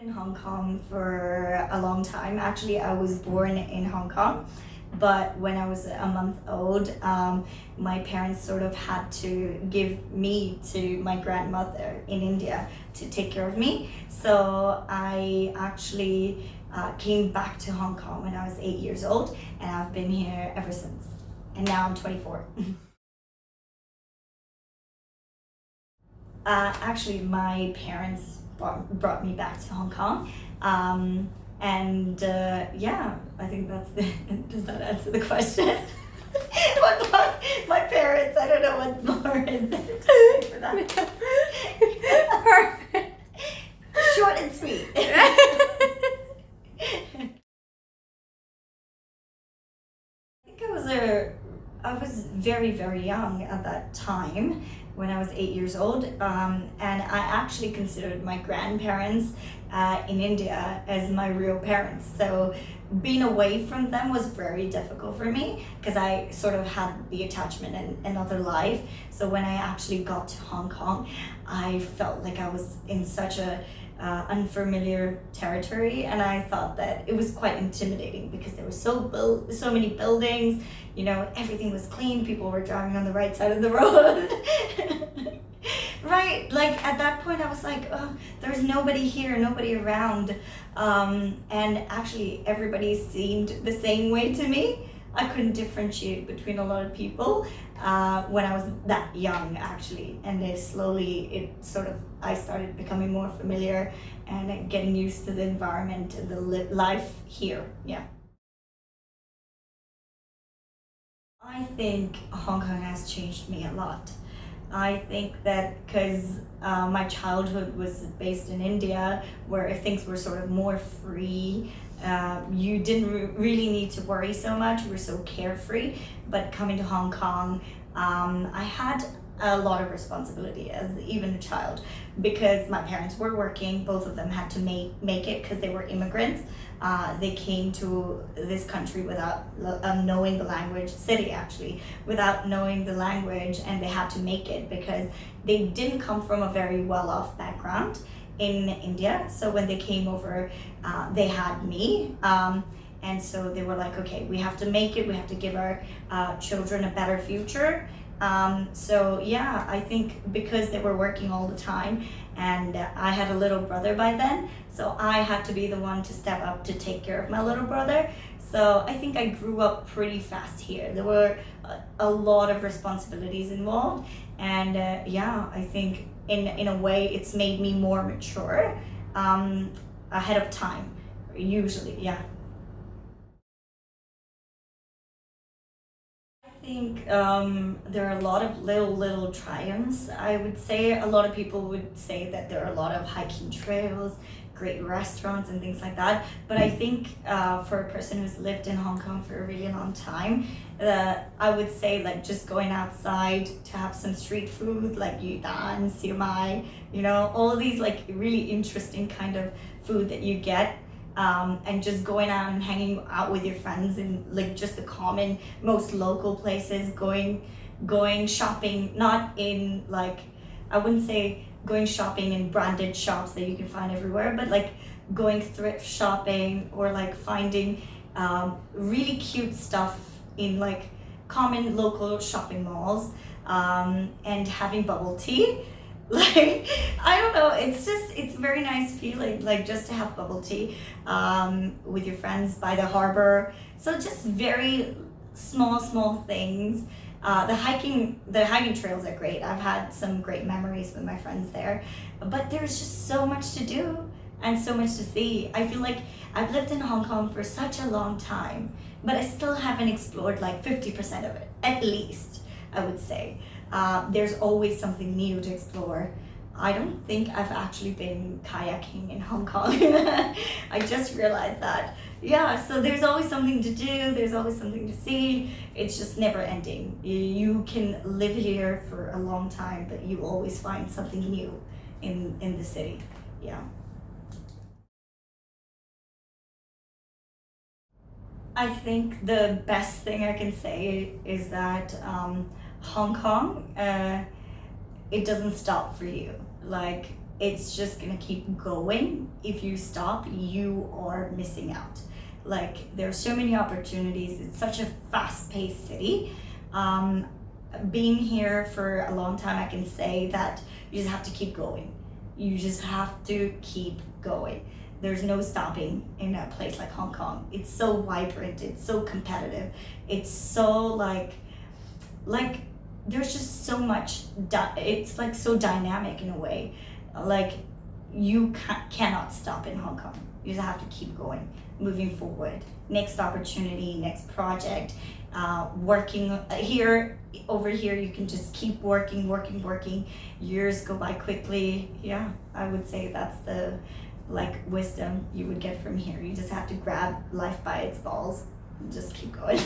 In Hong Kong for a long time. Actually, I was born in Hong Kong, but when I was a month old, my parents sort of had to give me to my grandmother in India to take care of me. So I actually came back to Hong Kong when I was 8 years old, and I've been here ever since. And now I'm 24. Actually, my parents brought me back to Hong Kong. And yeah, I think that's the. Does that answer the question? What about my parents? I don't know what more is there to say for that. Perfect. Short and sweet. I was very, very young at that time when I was 8 years old, and I actually considered my grandparents in India as my real parents. So being away from them was very difficult for me because I sort of had the attachment in another life. So when I actually got to Hong Kong, I felt like I was in such a unfamiliar territory, and I thought that it was quite intimidating because there were so many buildings. You know, everything was clean. People were driving on the right side of the road. Right, like at that point I was like, oh, there's nobody here, nobody around, and actually everybody seemed the same way to me. I couldn't differentiate between a lot of people when I was that young, actually, and then slowly I started becoming more familiar and getting used to the environment and the life here. Yeah. I think Hong Kong has changed me a lot. I think that because my childhood was based in India, where things were sort of more free, you didn't really need to worry so much. You were so carefree. But coming to Hong Kong, I had a lot of responsibility as even a child because my parents were working. Both of them had to make it because they were immigrants. They came to this country without knowing the language, city actually, without knowing the language, and they had to make it because they didn't come from a very well-off background in India. So when they came over, they had me. And so they were like, okay, we have to make it, we have to give our children a better future. So yeah, I think because they were working all the time, and I had a little brother by then, so I had to be the one to step up to take care of my little brother. So I think I grew up pretty fast here. There were a lot of responsibilities involved, and yeah, I think in a way it's made me more mature ahead of time, usually, yeah. I think there are a lot of little triumphs. I would say a lot of people would say that there are a lot of hiking trails, great restaurants, and things like that. But I think for a person who's lived in Hong Kong for a really long time, I would say like just going outside to have some street food like yudan, siu mai, you know, all of these like really interesting kind of food that you get, and just going out and hanging out with your friends in like just the common most local places, going shopping, not in like, I wouldn't say going shopping in branded shops that you can find everywhere, but like going thrift shopping or like finding really cute stuff in like common local shopping malls, and having bubble tea. Like, I don't know, it's a very nice feeling, like just to have bubble tea with your friends by the harbor. So just very small things. The hiking trails are great. I've had some great memories with my friends there, but there's just so much to do and so much to see. I feel like I've lived in Hong Kong for such a long time, but I still haven't explored like 50% of it, at least, I would say. There's always something new to explore. I don't think I've actually been kayaking in Hong Kong. I just realized that. Yeah, so there's always something to do, there's always something to see. It's just never ending. You can live here for a long time, but you always find something new in the city. Yeah. I think the best thing I can say is that Hong Kong, it doesn't stop for you. Like it's just gonna keep going. If you stop, you are missing out. Like, there are so many opportunities. It's such a fast-paced city. Being here for a long time, I can say that you just have to keep going. You just have to keep going. There's no stopping in a place like Hong Kong. It's so vibrant, it's so competitive, it's so like there's just so much, it's like so dynamic in a way. Like, you cannot stop in Hong Kong. You just have to keep going, moving forward. Next opportunity, next project, working here, over here, you can just keep working. Years go by quickly. Yeah, I would say that's the wisdom you would get from here. You just have to grab life by its balls and just keep going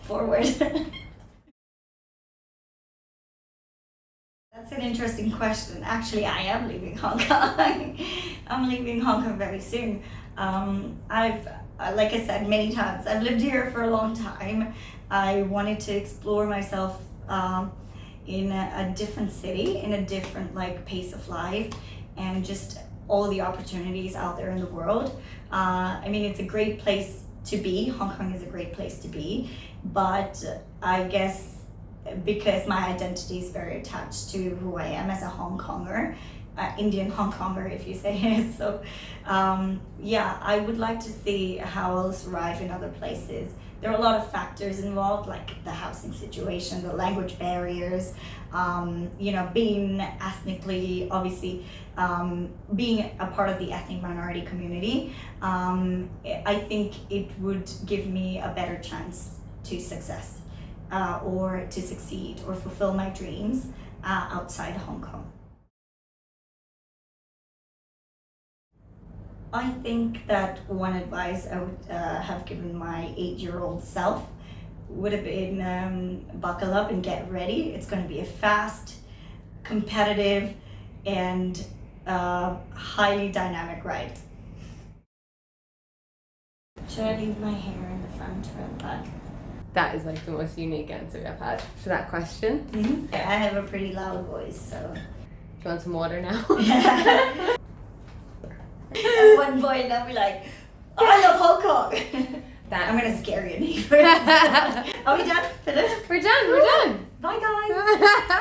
forward. That's an interesting question. Actually, I am leaving Hong Kong. I'm leaving Hong Kong very soon. I've, like I said many times, I've lived here for a long time. I wanted to explore myself in a different city, in a different pace of life, and just all the opportunities out there in the world. I mean, it's a great place to be. Hong Kong is a great place to be, but I guess because my identity is very attached to who I am as a Hong Konger, Indian Hong Konger, if you say it. So, yeah, I would like to see how I'll survive in other places. There are a lot of factors involved, like the housing situation, the language barriers, being ethnically, obviously, being a part of the ethnic minority community. I think it would give me a better chance to success, or to succeed or fulfill my dreams outside Hong Kong. I think that one advice I would have given my 8-year-old self would have been, buckle up and get ready. It's going to be a fast, competitive, and highly dynamic ride. Should I leave my hair in the front or in the back? That is the most unique answer I've had for that question. Mm-hmm. I have a pretty loud voice, so. Do you want some water now? At one point I'll be like, oh, I love Hong Kong. I'm gonna scare your neighbors. Are we done? Finished? We're done. Bye guys.